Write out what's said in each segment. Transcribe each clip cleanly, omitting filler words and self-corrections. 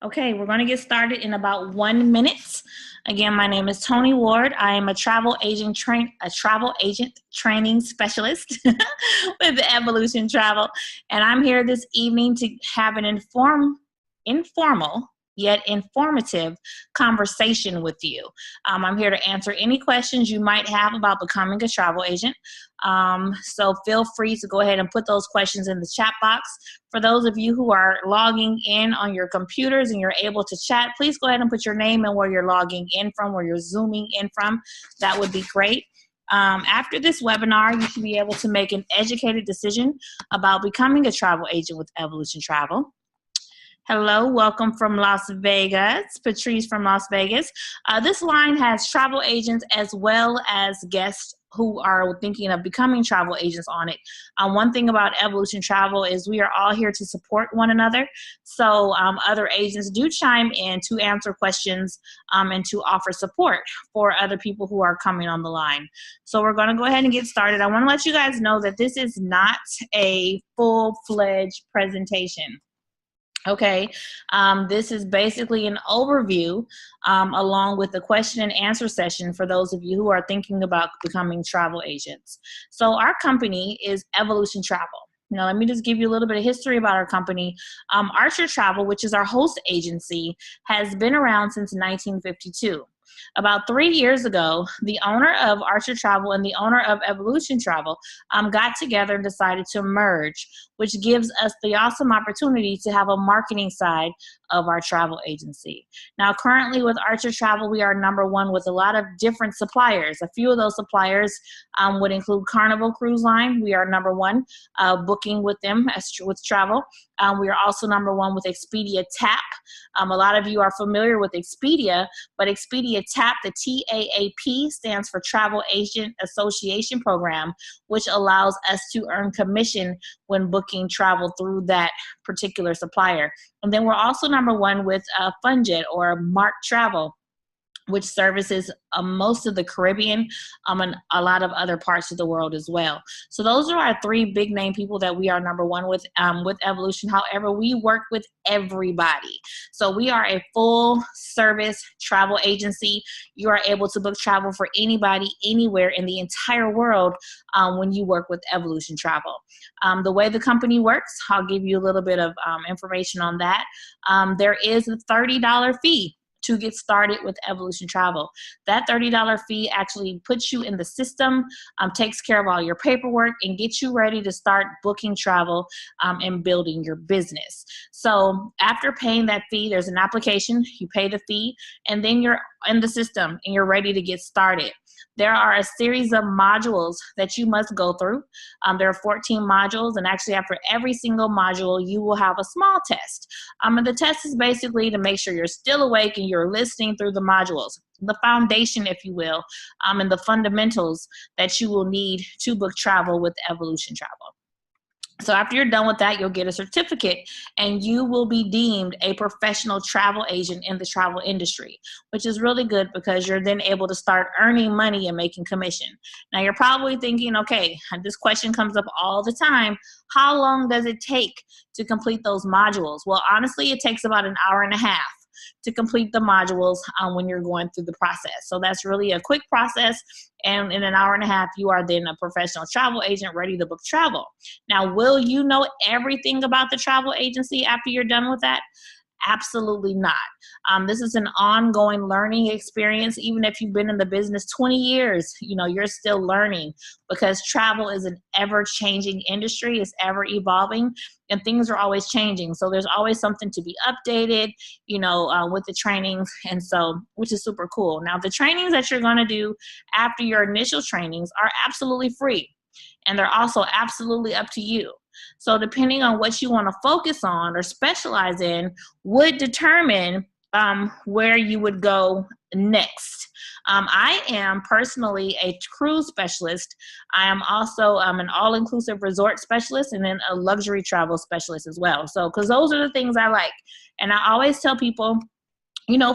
Okay, we're going to get started in about 1 minute. Again, my name is Toni Ward. I am a travel agent training specialist with Evolution Travel, and I'm here this evening to have an informal yet informative conversation with you. I'm here to answer any questions you might have about becoming a travel agent. So feel free to go ahead and put those questions in the chat box. For those of you who are logging in on your computers and you're able to chat, please go ahead and put your name and where you're logging in from, where you're zooming in from. That would be great. After this webinar, you should be able to make an educated decision about becoming a travel agent with Evolution Travel. Hello, welcome from Las Vegas, Patrice from Las Vegas. This line has travel agents as well as guests who are thinking of becoming travel agents on it. One thing about Evolution Travel is we are all here to support one another. So other agents do chime in to answer questions and to offer support for other people who are coming on the line. So we're gonna go ahead and get started. I wanna let you guys know that this is not a full-fledged presentation. Okay, this is basically an overview along with the question and answer session for those of you who are thinking about becoming travel agents. So our company is Evolution Travel. Now, let me just give you a little bit of history about our company. Archer Travel, which is our host agency, has been around since 1952. About 3 years ago, the owner of Archer Travel and the owner of Evolution Travel got together and decided to merge, which gives us the awesome opportunity to have a marketing side of our travel agency. Now, currently with Archer Travel, we are #1 with a lot of different suppliers. A few of those suppliers would include Carnival Cruise Line. We are #1 booking with them with travel. We are also #1 with Expedia TAP. A lot of you are familiar with Expedia, but Expedia TAP, the TAAP, stands for Travel Agent Association Program, which allows us to earn commission when booking travel through that particular supplier. And then we're also #1 with Funjet or Mark Travel, which services most of the Caribbean and a lot of other parts of the world as well. So those are our 3 big name people that we are #1 with Evolution. However, we work with everybody. So we are a full service travel agency. You are able to book travel for anybody, anywhere in the entire world when you work with Evolution Travel. The way the company works, I'll give you a little bit of information on that. There is a $30 fee to get started with Evolution Travel. That $30 fee actually puts you in the system, takes care of all your paperwork, and gets you ready to start booking travel and building your business. So after paying that fee, there's an application, you pay the fee, and then you're in the system and you're ready to get started. There are a series of modules that you must go through. There are 14 modules, and actually after every single module, you will have a small test. And the test is basically to make sure you're still awake and you're listening through the modules, the foundation, if you will, and the fundamentals that you will need to book travel with Evolution Travel. So after you're done with that, you'll get a certificate and you will be deemed a professional travel agent in the travel industry, which is really good because you're then able to start earning money and making commission. Now you're probably thinking, okay, this question comes up all the time. How long does it take to complete those modules? Well, honestly, it takes about an hour and a half to complete the modules when you're going through the process. So that's really a quick process, and in an hour and a half, you are then a professional travel agent ready to book travel. Now, will you know everything about the travel agency after you're done with that? Absolutely not. This is an ongoing learning experience. Even if you've been in the business 20 years, you're still learning because travel is an ever-changing industry. It's ever evolving and things are always changing. So there's always something to be updated, with the trainings, and so, which is super cool. Now, the trainings that you're going to do after your initial trainings are absolutely free, and they're also absolutely up to you. So depending on what you want to focus on or specialize in would determine where you would go next. I am personally a cruise specialist. I am also an all-inclusive resort specialist and then a luxury travel specialist as well. So, because those are the things I like. And I always tell people,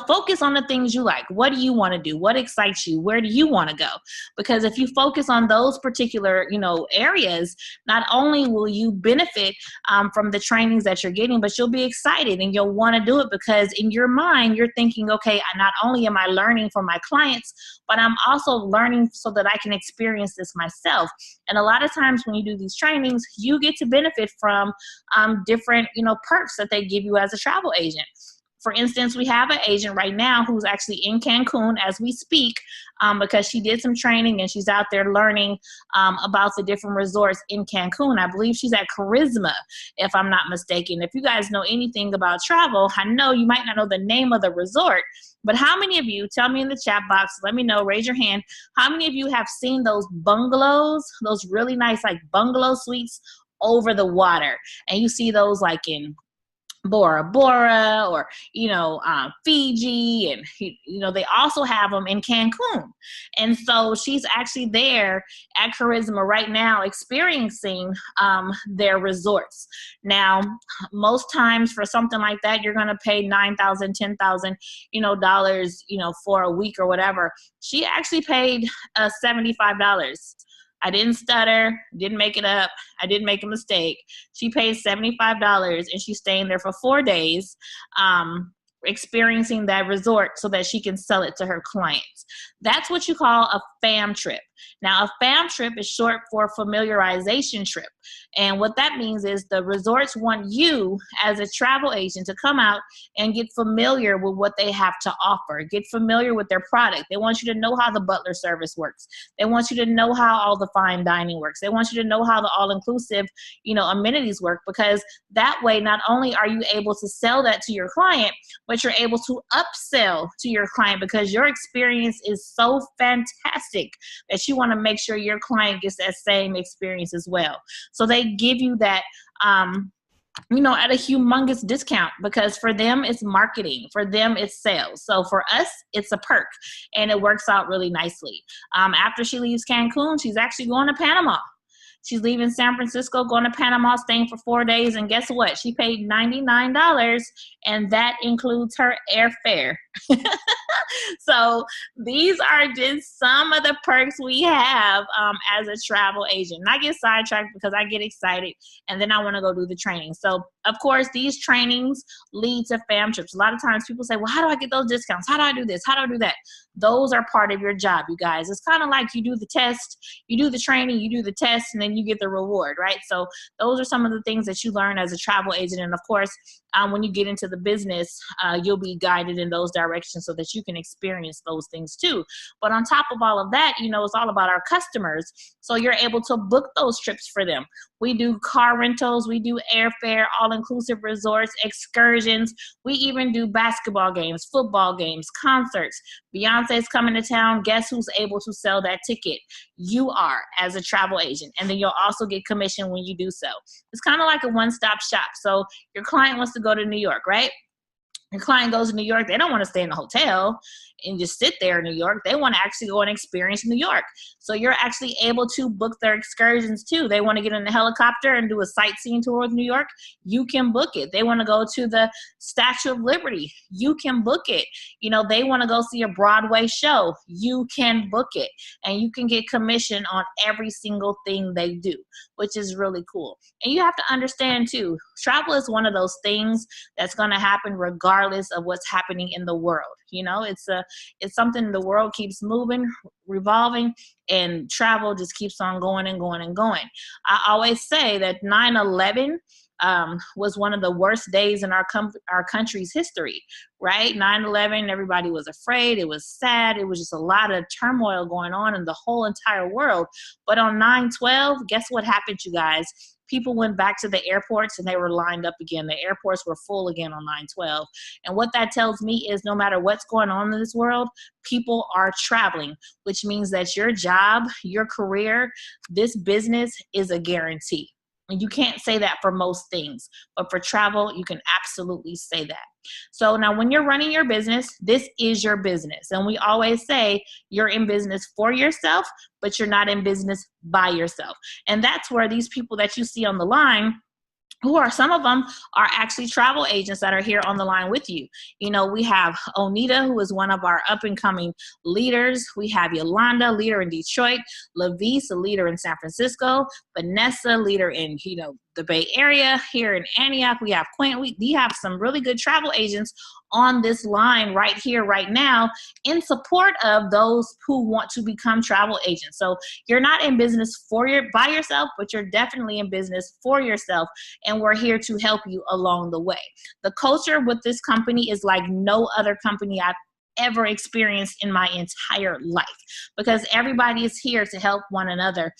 focus on the things you like. What do you want to do? What excites you? Where do you want to go? Because if you focus on those particular, areas, not only will you benefit from the trainings that you're getting, but you'll be excited and you'll want to do it because in your mind, you're thinking, okay, not only am I learning from my clients, but I'm also learning so that I can experience this myself. And a lot of times when you do these trainings, you get to benefit from different, perks that they give you as a travel agent. For instance, we have an agent right now who's actually in Cancun as we speak because she did some training and she's out there learning about the different resorts in Cancun. I believe she's at Charisma, if I'm not mistaken. If you guys know anything about travel, I know you might not know the name of the resort, but how many of you, tell me in the chat box, let me know, raise your hand, how many of you have seen those bungalows, those really nice like bungalow suites over the water? And you see those like in Bora Bora or, Fiji. And, they also have them in Cancun. And so she's actually there at Charisma right now experiencing their resorts. Now, most times for something like that, you're going to pay $9,000, $10,000, dollars, for a week or whatever. She actually paid $75. I didn't stutter, didn't make it up. I didn't make a mistake. She paid $75 and she's staying there for 4 days, experiencing that resort so that she can sell it to her clients. That's what you call a fam trip. Now, a fam trip is short for familiarization trip. And what that means is the resorts want you as a travel agent to come out and get familiar with what they have to offer, get familiar with their product. They want you to know how the butler service works. They want you to know how all the fine dining works. They want you to know how the all-inclusive, amenities work, because that way, not only are you able to sell that to your client, but you're able to upsell to your client because your experience is so fantastic that you want to make sure your client gets that same experience as well. So they give you that, at a humongous discount because for them, it's marketing. For them, it's sales. So for us, it's a perk and it works out really nicely. After she leaves Cancun, she's actually going to Panama. She's leaving San Francisco, going to Panama, staying for 4 days. And guess what? She paid $99 and that includes her airfare. So these are just some of the perks we have as a travel agent. And I get sidetracked because I get excited and then I want to go do the training. So of course, these trainings lead to fam trips. A lot of times people say, well, how do I get those discounts? How do I do this? How do I do that? Those are part of your job, you guys. It's kind of like you do the test, you do the training, you do the test, and then you get the reward, right? So those are some of the things that you learn as a travel agent. And of course, when you get into the business, you'll be guided in those directions so that you can experience those things too. But on top of all of that, it's all about our customers. So you're able to book those trips for them. We do car rentals, we do airfare, all-inclusive resorts, excursions. We even do basketball games, football games, concerts. Beyonce's coming to town. Guess who's able to sell that ticket? You are, as a travel agent. And then you'll also get commission when you do so. It's kind of like a one-stop shop. So your client wants to go to New York, right? Your client goes to New York. They don't want to stay in a hotel and just sit there in New York. They want to actually go and experience New York. So you're actually able to book their excursions too. They want to get in a helicopter and do a sightseeing tour of New York. You can book it. They want to go to the Statue of Liberty. You can book it. They want to go see a Broadway show. You can book it. And you can get commission on every single thing they do, which is really cool. And you have to understand too, travel is one of those things that's going to happen regardless of what's happening in the world. It's something the world keeps moving, revolving, and travel just keeps on going and going and going. I always say that 9/11 was one of the worst days in our country's history, right? 9/11, everybody was afraid. It was sad. It was just a lot of turmoil going on in the whole entire world. But on 9/12, guess what happened, you guys? People went back to the airports and they were lined up again. The airports were full again on 9/12. And what that tells me is no matter what's going on in this world, people are traveling, which means that your job, your career, this business is a guarantee. And you can't say that for most things, but for travel, you can absolutely say that. So now when you're running your business, this is your business. And we always say you're in business for yourself, but you're not in business by yourself. And that's where these people that you see on the line, who are some of them are actually travel agents that are here on the line with you. You know, we have Onita, who is one of our up and coming leaders. We have Yolanda, leader in Detroit, Lavis, a leader in San Francisco, Vanessa, leader in, you know, the Bay Area. Here in Antioch, we have Quint. We have some really good travel agents on this line right here, right now, in support of those who want to become travel agents. So you're not in business by yourself, but you're definitely in business for yourself, and we're here to help you along the way. The culture with this company is like no other company I've ever experienced in my entire life, because everybody is here to help one another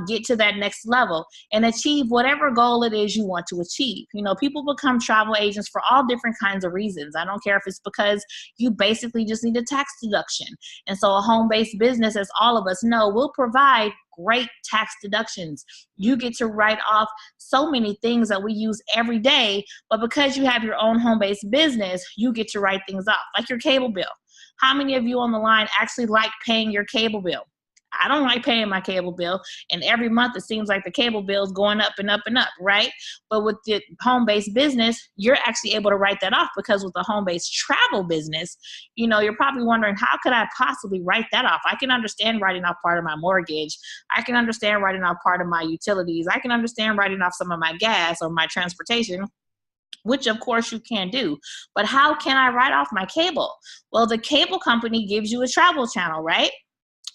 get to that next level and achieve whatever goal it is you want to achieve. You know, people become travel agents for all different kinds of reasons. I don't care if it's because you basically just need a tax deduction. And so a home-based business, as all of us know, will provide great tax deductions. You get to write off so many things that we use every day, but because you have your own home-based business, you get to write things off, like your cable bill. How many of you on the line actually like paying your cable bill? I don't like paying my cable bill, and every month it seems like the cable bill is going up and up and up, right? But with the home-based business, you're actually able to write that off, because with the home-based travel business, you know, you're probably wondering, how could I possibly write that off? I can understand writing off part of my mortgage. I can understand writing off part of my utilities. I can understand writing off some of my gas or my transportation, which of course you can do. But how can I write off my cable? Well, the cable company gives you a travel channel, right?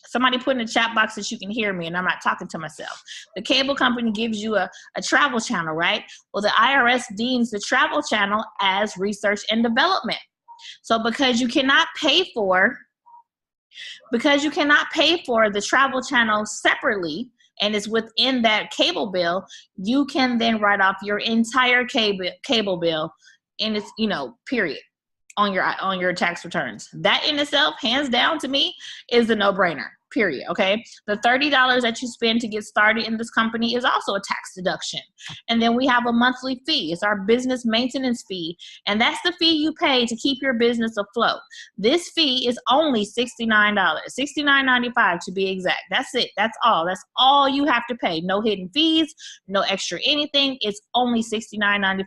Somebody put in the chat box that you can hear me and I'm not talking to myself. The cable company gives you a travel channel, right? Well, the IRS deems the travel channel as research and development. So because you cannot pay for the travel channel separately, and it's within that cable bill, you can then write off your entire cable bill in its, you know, period, on your tax returns. That in itself, hands down to me, is a no-brainer. Period. Okay. The $30 that you spend to get started in this company is also a tax deduction. And then we have a monthly fee. It's our business maintenance fee. And that's the fee you pay to keep your business afloat. This fee is only $69, $69.95 to be exact. That's it. That's all. That's all you have to pay. No hidden fees, no extra anything. It's only $69.95,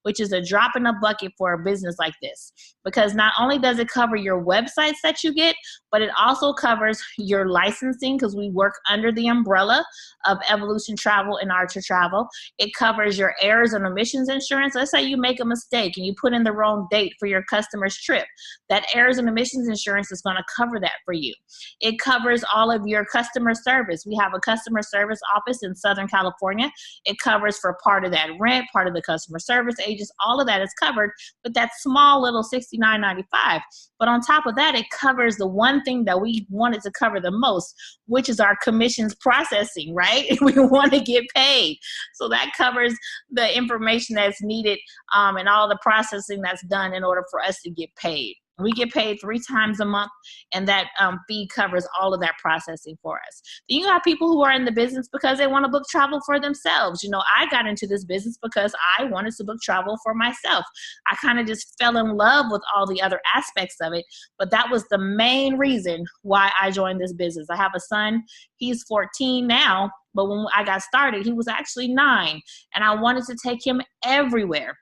which is a drop in the bucket for a business like this. Because not only does it cover your websites that you get, but it also covers your licensing, because we work under the umbrella of Evolution Travel and Archer Travel. It covers your errors and omissions insurance. Let's say you make a mistake and you put in the wrong date for your customer's trip. That errors and omissions insurance is going to cover that for you. It covers all of your customer service. We have a customer service office in Southern California. It covers for part of that rent, part of the customer service agents. All of that is covered with that small little $69.95. But on top of that, it covers the one thing that we wanted to cover the most, which is our commissions processing, right? We want to get paid. So that covers the information that's needed and all the processing that's done in order for us to get paid. We get paid 3 times a month, and that fee covers all of that processing for us. Then you have people who are in the business because they want to book travel for themselves. You know, I got into this business because I wanted to book travel for myself. I kind of just fell in love with all the other aspects of it, but that was the main reason why I joined this business. I have a son. He's 14 now, but when I got started, he was actually 9, and I wanted to take him everywhere.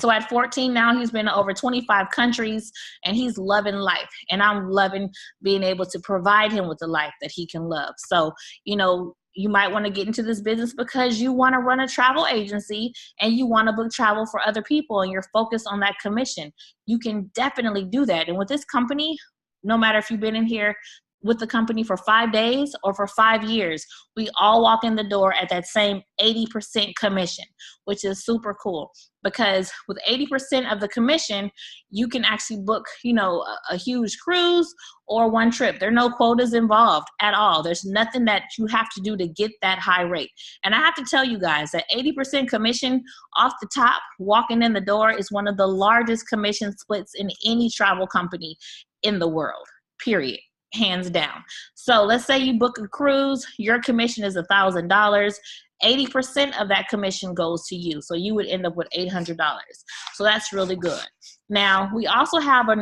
So at 14 now, he's been to over 25 countries, and he's loving life. And I'm loving being able to provide him with the life that he can love. So, you know, you might want to get into this business because you want to run a travel agency and you want to book travel for other people, and you're focused on that commission. You can definitely do that. And with this company, no matter if you've been in here with the company for 5 days or for 5 years, we all walk in the door at that same 80% commission, which is super cool, because with 80% of the commission, you can actually book, you know, a huge cruise or one trip. There are no quotas involved at all. There's nothing that you have to do to get that high rate. And I have to tell you guys that 80% commission off the top, walking in the door, is one of the largest commission splits in any travel company in the world, period. Hands down. So let's say you book a cruise, your commission is $1,000. 80% of that commission goes to you. So you would end up with $800. So that's really good. Now, we also have a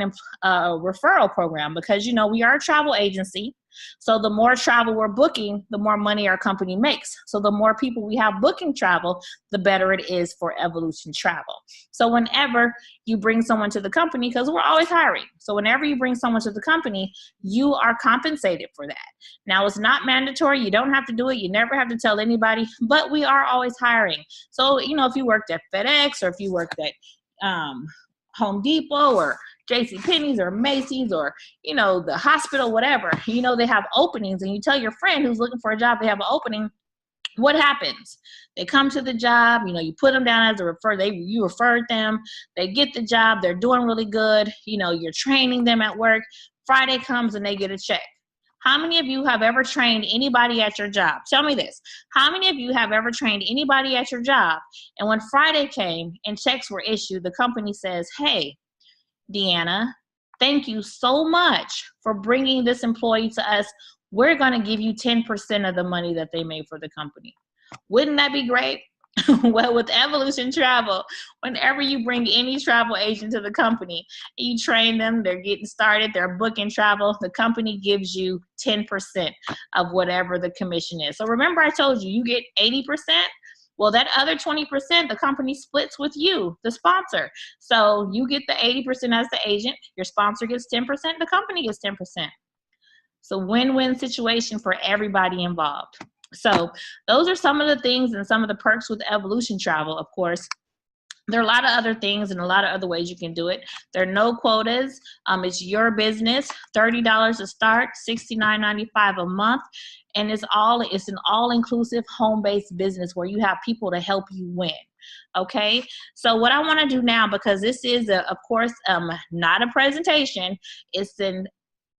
referral program because, you know, we are a travel agency. So the more travel we're booking, the more money our company makes. So the more people we have booking travel, the better it is for Evolution Travel. So whenever you bring someone to the company, because we're always hiring, so whenever you bring someone to the company, you are compensated for that. Now, it's not mandatory. You don't have to do it. You never have to tell anybody, but we are always hiring. So, if you worked at FedEx, or if you worked at Home Depot, or JCPenney's, or Macy's, or the hospital, whatever, they have openings, and you tell your friend who's looking for a job they have an opening. What happens? They come to the job, you put them down as you referred them, they get the job, they're doing really good, you're training them at work. Friday comes and they get a check. How many of you have ever trained anybody at your job? Tell me this. How many of you have ever trained anybody at your job, and when Friday came and checks were issued, the company says, hey, Deanna, thank you so much for bringing this employee to us. We're going to give you 10% of the money that they made for the company. Wouldn't that be great? Well, with Evolution Travel, whenever you bring any travel agent to the company, you train them, they're getting started, they're booking travel, the company gives you 10% of whatever the commission is. So remember I told you, you get 80%. Well, that other 20%, the company splits with you, the sponsor. So you get the 80% as the agent, your sponsor gets 10%, the company gets 10%. So win-win situation for everybody involved. So those are some of the things and some of the perks with Evolution Travel. Of course, there are a lot of other things and a lot of other ways you can do it. There are no quotas. It's your business. $30 to start, $69.95 a month. And it's an all-inclusive home-based business where you have people to help you win. Okay, so what I want to do now, because this is, of course, not a presentation, it's an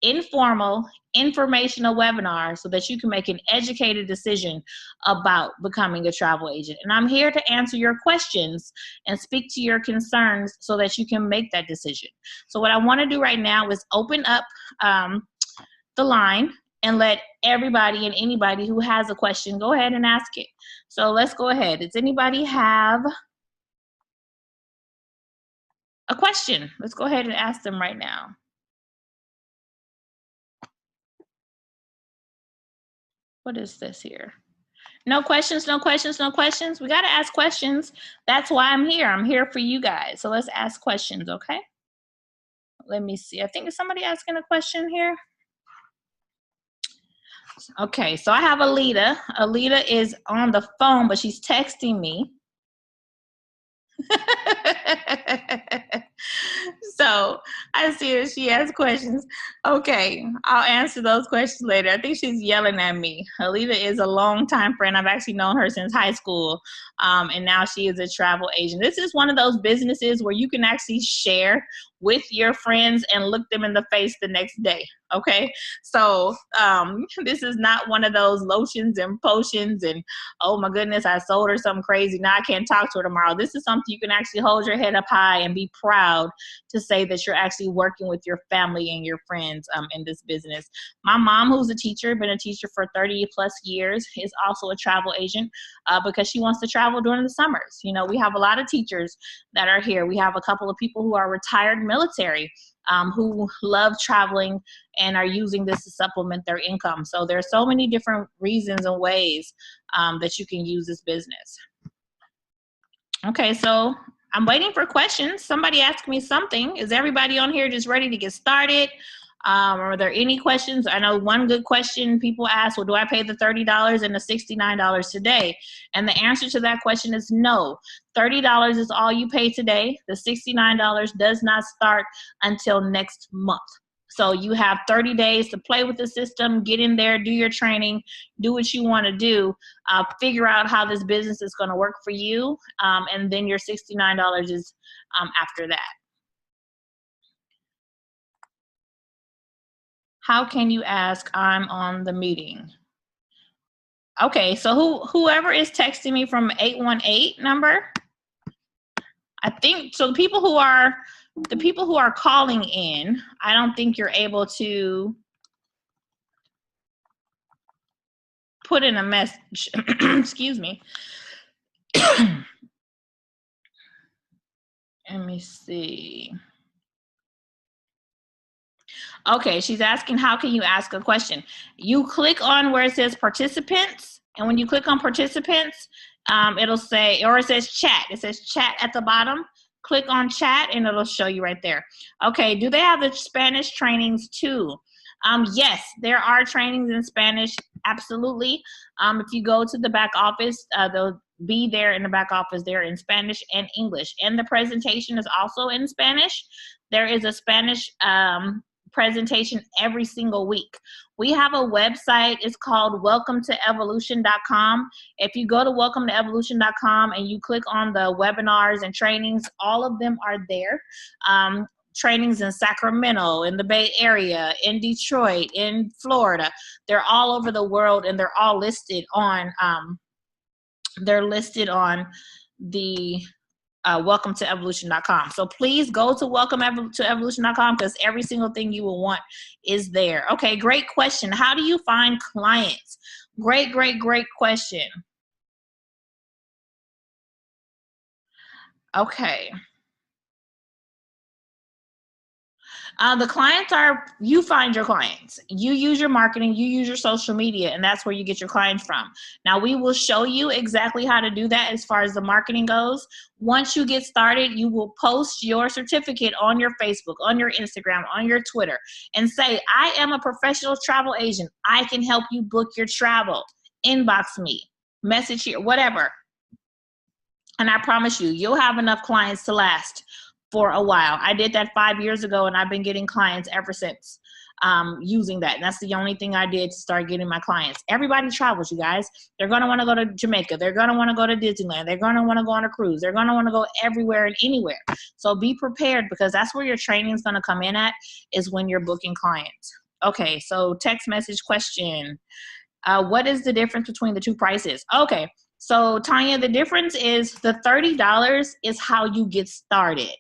informal informational webinar so that you can make an educated decision about becoming a travel agent. And I'm here to answer your questions and speak to your concerns so that you can make that decision. So what I want to do right now is open up the line and let everybody and anybody who has a question go ahead and ask it. So let's go ahead. Does anybody have a question? Let's go ahead and ask them right now. What is this here? No questions, no questions, no questions. We got to ask questions. That's why I'm here. I'm here for you guys. So let's ask questions, okay? Let me see. I think is somebody asking a question here? Okay, so I have Alita. Alita is on the phone, but she's texting me. So I see her. She has questions. Okay, I'll answer those questions later. I think she's yelling at me. Alita is a longtime friend. I've actually known her since high school, and now she is a travel agent. This is one of those businesses where you can actually share with your friends and look them in the face the next day. Okay, so this is not one of those lotions and potions and, oh my goodness, I sold her something crazy, now I can't talk to her tomorrow. This is something you can actually hold your head up high and be proud to say that you're actually working with your family and your friends in this business. My mom, who's a teacher, been a teacher for 30 plus years, is also a travel agent because she wants to travel during the summers. We have a lot of teachers that are here. We have a couple of people who are retired military who love traveling and are using this to supplement their income. So there are so many different reasons and ways that you can use this business. Okay, so I'm waiting for questions. Somebody asked me something. Is everybody on here just ready to get started? Are there any questions? I know one good question people ask, well, do I pay the $30 and the $69 today? And the answer to that question is no. $30 is all you pay today. The $69 does not start until next month. So you have 30 days to play with the system, get in there, do your training, do what you want to do, figure out how this business is going to work for you, and then your $69 is after that. How can you ask? I'm on the meeting. Okay, so whoever is texting me from 818 number, I think, so the people who are calling in, I don't think you're able to put in a message. Excuse me. Let me see. Okay, she's asking, how can you ask a question? You click on where it says participants, and when you click on participants, it'll say, or it says chat. It says chat at the bottom. Click on chat, and it'll show you right there. Okay, do they have the Spanish trainings too? Yes, there are trainings in Spanish, absolutely. If you go to the back office, they'll be there in the back office there in Spanish and English. And the presentation is also in Spanish. There is a Spanish presentation every single week. We have a website. It's called welcometoevolution.com. If you go to welcometoevolution.com and you click on the webinars and trainings, all of them are there. Trainings in Sacramento, in the Bay Area, in Detroit, in Florida. They're all over the world, and they're all listed on the welcometoevolution.com. So please go to welcometoevolution.com, because every single thing you will want is there. Okay, great question. How do you find clients? Great question. Okay. The clients are, you find your clients. You use your marketing, you use your social media, and that's where you get your clients from. Now, we will show you exactly how to do that as far as the marketing goes. Once you get started, you will post your certificate on your Facebook, on your Instagram, on your Twitter, and say, I am a professional travel agent. I can help you book your travel. Inbox me, message here, whatever. And I promise you, you'll have enough clients to last for a while. I did that 5 years ago, and I've been getting clients ever since using that. And that's the only thing I did to start getting my clients. Everybody travels, you guys. They're going to want to go to Jamaica. They're going to want to go to Disneyland. They're going to want to go on a cruise. They're going to want to go everywhere and anywhere. So be prepared, because that's where your training is going to come in at, is when you're booking clients. Okay, so text message question. What is the difference between the two prices? Okay, so Tanya, the difference is the $30 is how you get started.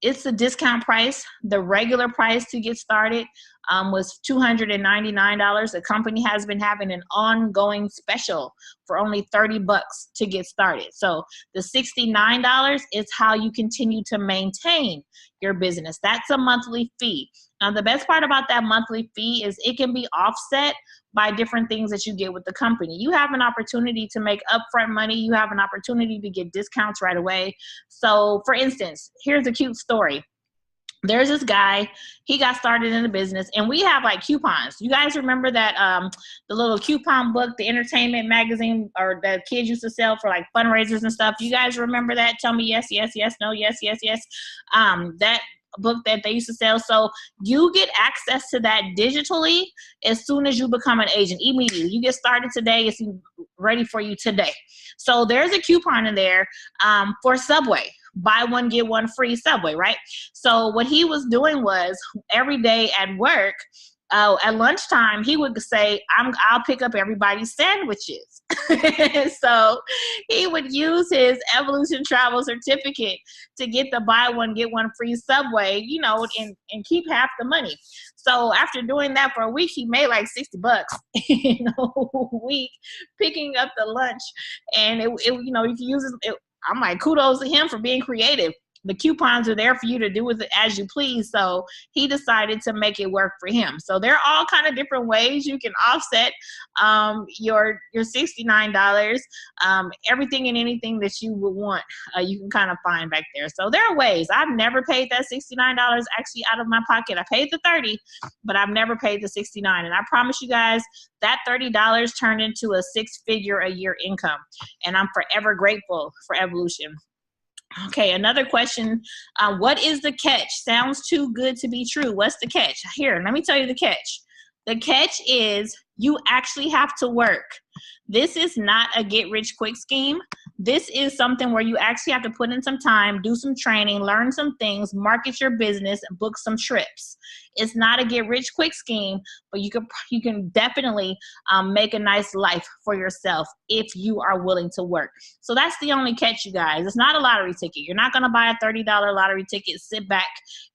It's a discount price. The regular price to get started was $299. The company has been having an ongoing special for only $30 to get started. So the $69 is how you continue to maintain your business. That's a monthly fee. Now, the best part about that monthly fee is it can be offset by different things that you get with the company. You have an opportunity to make upfront money. You have an opportunity to get discounts right away. So for instance, here's a cute story. There's this guy, he got started in the business, and we have like coupons. You guys remember that the little coupon book, the entertainment magazine, or that kids used to sell for like fundraisers and stuff? You guys remember that? Tell me yes, yes, yes, no, yes, yes, yes. That book that they used to sell. So you get access to that digitally as soon as you become an agent. Immediately, you get started today. It's ready for you today. So there's a coupon in there for Subway. Buy one, get one free Subway, right? So what he was doing was, every day at work, at lunchtime, he would say, I'll pick up everybody's sandwiches. So he would use his Evolution Travel certificate to get the buy one, get one free Subway, you know, and keep half the money. So after doing that for a week, he made like $60 in a week, picking up the lunch. And it you know, if you use it, I'm like, kudos to him for being creative. The coupons are there for you to do with it as you please. So he decided to make it work for him. So there are all kind of different ways you can offset your $69. Everything and anything that you would want, you can kind of find back there. So there are ways. I've never paid that $69 actually out of my pocket. I paid the $30, but I've never paid the $69. And I promise you guys, that $30 turned into a six-figure a year income. And I'm forever grateful for Evolution. Okay, another question. What is the catch? Sounds too good to be true. What's the catch? Here, let me tell you the catch. The catch is you actually have to work. This is not a get-rich-quick scheme. This is something where you actually have to put in some time, do some training, learn some things, market your business, book some trips. It's not a get-rich-quick scheme, but you can definitely make a nice life for yourself if you are willing to work. So that's the only catch, you guys. It's not a lottery ticket. You're not going to buy a $30 lottery ticket, sit back,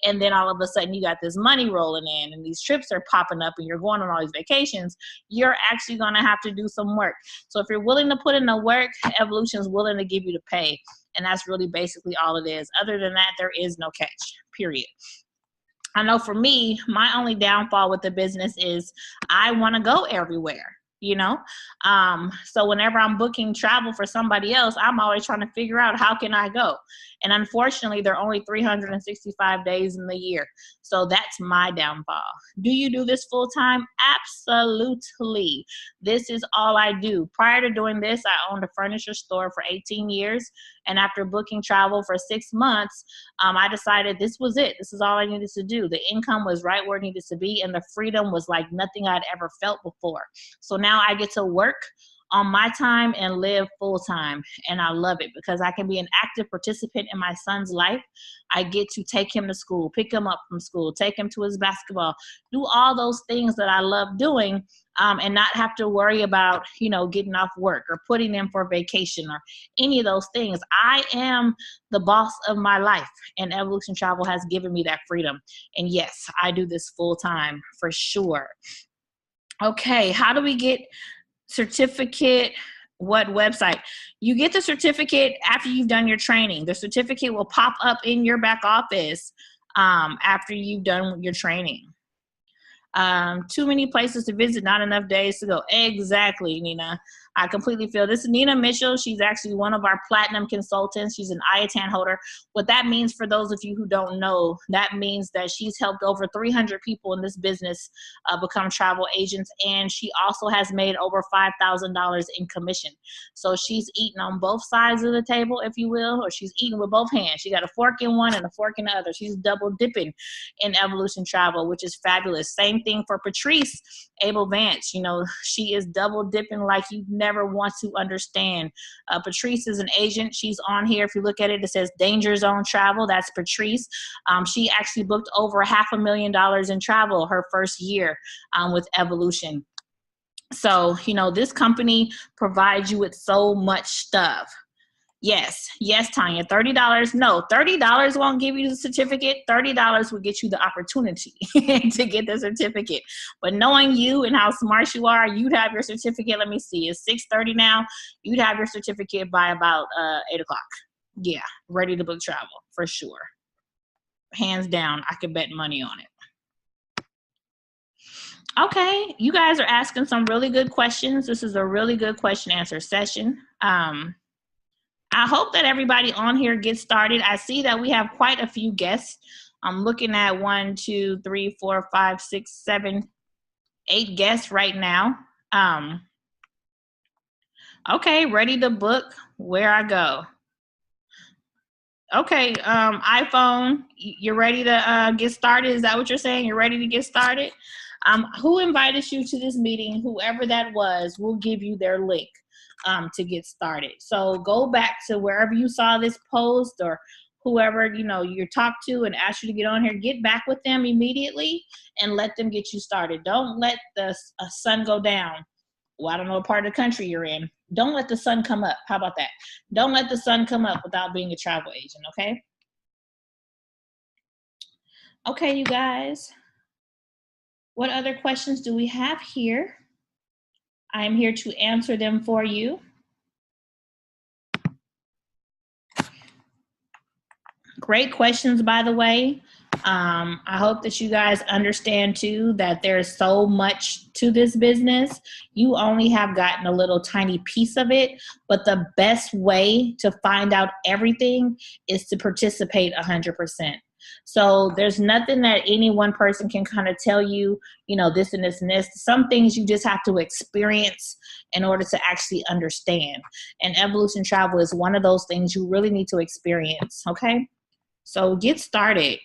and then all of a sudden you got this money rolling in and these trips are popping up and you're going on all these vacations. You're actually going to have to do some work. So if you're willing to put in the work, Evolution is willing to give you the pay. And that's really basically all it is. Other than that, there is no catch, period. I know for me, my only downfall with the business is I want to go everywhere, you know? So whenever I'm booking travel for somebody else, I'm always trying to figure out how can I go? And unfortunately, there are only 365 days in the year. So that's my downfall. Do you do this full time? Absolutely. This is all I do. Prior to doing this, I owned a furniture store for 18 years. And after booking travel for 6 months, I decided this was it. This is all I needed to do. The income was right where it needed to be, and the freedom was like nothing I'd ever felt before. So now I get to work on my time and live full time. And I love it because I can be an active participant in my son's life. I get to take him to school, pick him up from school, take him to his basketball, do all those things that I love doing, and not have to worry about, you know, getting off work or putting in for vacation or any of those things. I am the boss of my life, and Evolution Travel has given me that freedom. And yes, I do this full time for sure. Okay, how do we get certificate? What website? You get the certificate after you've done your training. The certificate will pop up in your back office after you've done your training. Too many places to visit, not enough days to go. Exactly, Nina. I completely feel this is Nina Mitchell. She's actually one of our platinum consultants. She's an IATAN holder. What that means for those of you who don't know, that means that she's helped over 300 people in this business become travel agents, and she also has made over $5,000 in commission. So she's eating on both sides of the table, if you will, or she's eating with both hands. She got a fork in one and a fork in the other. She's double dipping in Evolution Travel, which is fabulous. Same thing for Patrice Abel Vance. You know, she is double dipping like you never want to understand. Patrice is an agent. She's on here. If you look at it, it says Danger Zone Travel. That's Patrice. She actually booked over $500,000 in travel her first year with Evolution. So, you know, this company provides you with so much stuff. Yes, Tanya, $30. No, $30 won't give you the certificate. $30 will get you the opportunity to get the certificate. But knowing you and how smart you are, you'd have your certificate. Let me see, it's 6:30 now. You'd have your certificate by about 8 o'clock. Yeah, ready to book travel for sure. Hands down, I could bet money on it. Okay, you guys are asking some really good questions. This is a really good question answer session. I hope that everybody on here gets started. I see that we have quite a few guests. I'm looking at 1, 2, 3, 4, 5, 6, 7, 8 guests right now. Okay, ready to book where I go. Okay, iPhone, you're ready to get started? Is that what you're saying? You're ready to get started? Who invited you to this meeting? Whoever that was will give you their link to get started. So go back to wherever you saw this post or whoever, you know, you talked to and asked you to get on here, get back with them immediately and let them get you started. Don't let the sun go down. Well, I don't know what part of the country you're in. Don't let the sun come up. How about that? Don't let the sun come up without being a travel agent, okay? Okay, you guys. What other questions do we have here? I'm here to answer them for you. Great questions, by the way. I hope that you guys understand too that there's so much to this business. You only have gotten a little tiny piece of it, but the best way to find out everything is to participate 100%. So there's nothing that any one person can kind of tell you, you know, this and this and this. Some things you just have to experience in order to actually understand. And Evolution Travel is one of those things you really need to experience, okay? So get started.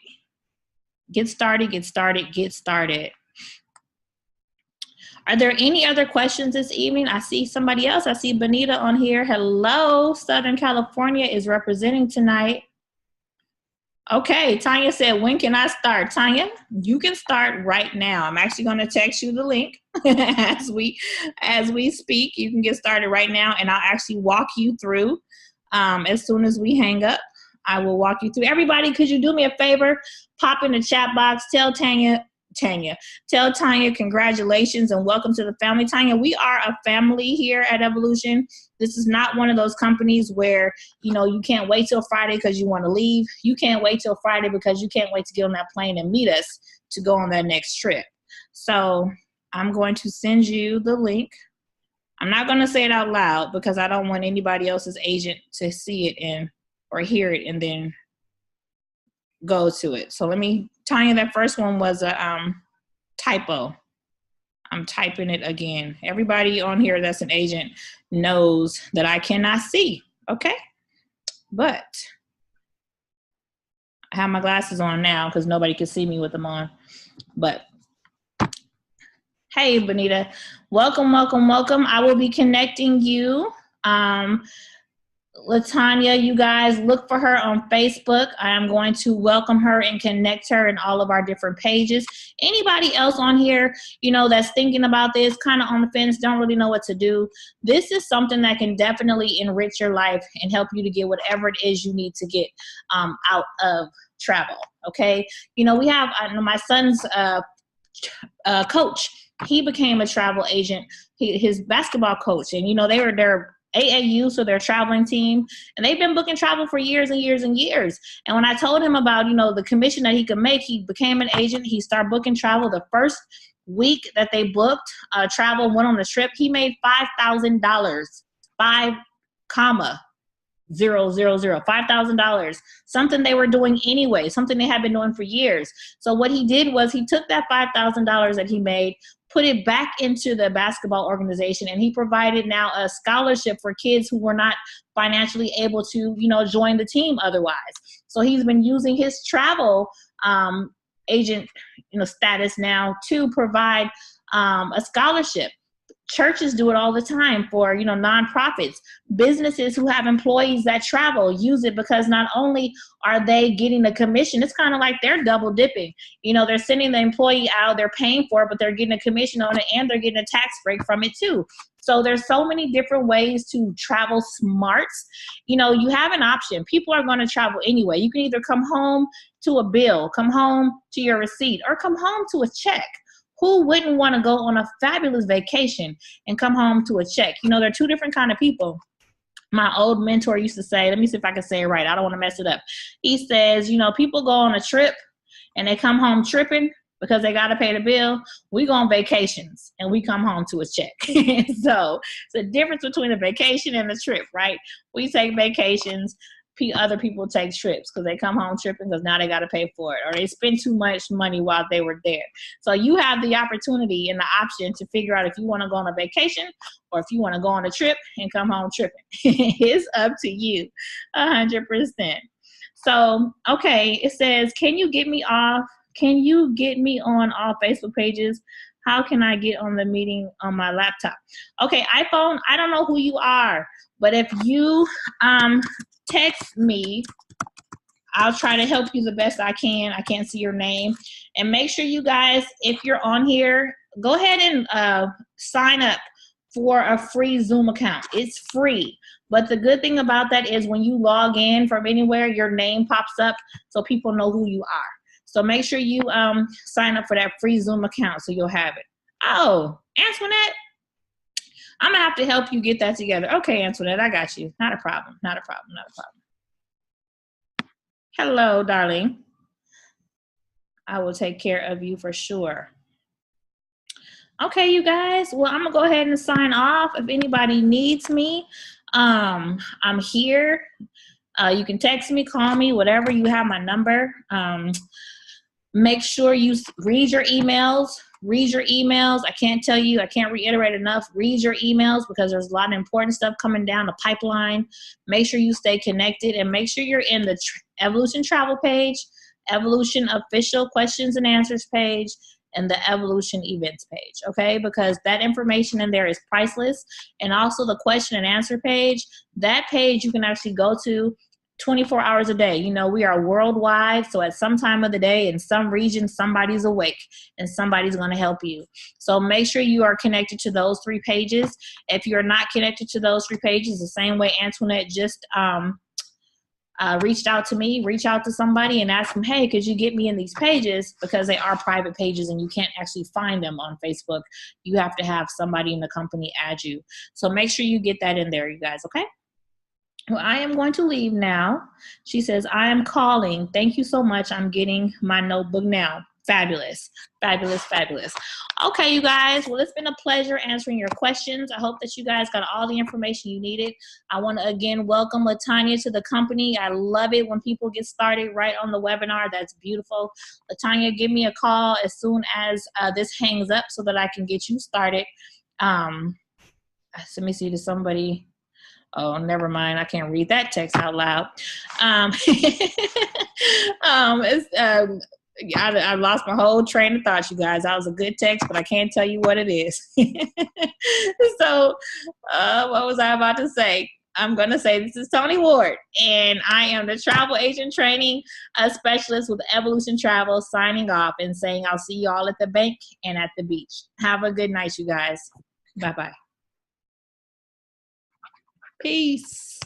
Get started, get started, get started. Are there any other questions this evening? I see somebody else. I see Benita on here. Hello, Southern California is representing tonight. Okay, Tanya said, when can I start? Tanya, you can start right now. I'm actually going to text you the link as we speak. You can get started right now, and I'll actually walk you through as soon as we hang up. I will walk you through. Everybody, could you do me a favor? Pop in the chat box. Tell Tanya Tanya. Tell Tanya congratulations and welcome to the family. Tanya, we are a family here at Evolution. This is not one of those companies where, you know, you can't wait till Friday because you want to leave. You can't wait till Friday because you can't wait to get on that plane and meet us to go on that next trip. So I'm going to send you the link. I'm not going to say it out loud because I don't want anybody else's agent to see it or hear it and then go to it. So let me, Tanya, that first one was a typo. I'm typing it again. Everybody on here that's an agent knows that I cannot see, okay? But I have my glasses on now because nobody can see me with them on. But hey, Benita, welcome, welcome, welcome. I will be connecting you. Latanya, you guys look for her on Facebook. I am going to welcome her and connect her in all of our different pages. Anybody else on here, you know, that's thinking about this, kind of on the fence, don't really know what to do. This is something that can definitely enrich your life and help you to get whatever it is you need to get out of travel. Okay. You know, we have my son's coach. He became a travel agent, his basketball coach. And, you know, they're AAU, so their traveling team, and they've been booking travel for years and years and years. And when I told him about, you know, the commission that he could make, he became an agent. He started booking travel. The first week that they booked travel, went on the trip, he made $5,000, 5,000, something they were doing anyway, something they had been doing for years. So what he did was he took that $5,000 that he made, put it back into the basketball organization, and he provided now a scholarship for kids who were not financially able to, you know, join the team otherwise. So he's been using his travel agent, you know, status now to provide a scholarship. Churches do it all the time for, you know, nonprofits. Businesses who have employees that travel use it because not only are they getting a commission, it's kind of like they're double dipping. You know, they're sending the employee out, they're paying for it, but they're getting a commission on it and they're getting a tax break from it too. So there's so many different ways to travel smart. You know, you have an option. People are going to travel anyway. You can either come home to a bill, come home to your receipt, or come home to a check. Who wouldn't want to go on a fabulous vacation and come home to a check? You know, there are two different kind of people. My old mentor used to say, let me see if I can say it right. I don't want to mess it up. He says, you know, people go on a trip and they come home tripping because they got to pay the bill. We go on vacations and we come home to a check. So it's a difference between a vacation and a trip, right? We take vacations. Other people take trips because they come home tripping because now they got to pay for it, or they spend too much money while they were there. So you have the opportunity and the option to figure out if you want to go on a vacation or if you want to go on a trip and come home tripping. It's up to you 100%. So, okay, it says, can you get me on all Facebook pages? How can I get on the meeting on my laptop? Okay, iPhone, I don't know who you are, but if you text me, I'll try to help you the best I can. I can't see your name. And make sure you guys, if you're on here, go ahead and sign up for a free Zoom account. It's free. But the good thing about that is when you log in from anywhere, your name pops up so people know who you are. So make sure you sign up for that free Zoom account so you'll have it. Oh, Antoinette, I'm going to have to help you get that together. Okay, Antoinette, I got you. Not a problem. Not a problem. Not a problem. Hello, darling. I will take care of you for sure. Okay, you guys. Well, I'm going to go ahead and sign off. If anybody needs me, I'm here. You can text me, call me, whatever. You have my number. Make sure you read your emails. Read your emails. I can't reiterate enough. Read your emails because there's a lot of important stuff coming down the pipeline. Make sure you stay connected and make sure you're in the Evolution Travel page, Evolution Official Questions and Answers page, and the Evolution Events page, okay? Because that information in there is priceless. And also the question and answer page, that page you can actually go to 24 hours a day. You know, we are worldwide, so at some time of the day in some region, somebody's awake and somebody's going to help you. So make sure you are connected to those 3 pages. If you're not connected to those 3 pages, the same way Antoinette just reached out to me, reach out to somebody and ask them, hey, could you get me in these pages? Because they are private pages and you can't actually find them on Facebook. You have to have somebody in the company add you. So make sure you get that in there, you guys, okay? Well, I am going to leave now. She says, I am calling. Thank you so much. I'm getting my notebook now. Fabulous, fabulous, fabulous. Okay, you guys. Well, it's been a pleasure answering your questions. I hope that you guys got all the information you needed. I want to again welcome LaTanya to the company. I love it when people get started right on the webinar. That's beautiful. LaTanya, give me a call as soon as this hangs up so that I can get you started. Let me see, did somebody... Oh, never mind. I can't read that text out loud. I lost my whole train of thought, you guys. That was a good text, but I can't tell you what it is. So what was I about to say? I'm going to say this is Toni Ward, and I am the travel agent training specialist with Evolution Travel, signing off and saying I'll see you all at the bank and at the beach. Have a good night, you guys. Bye-bye. Peace.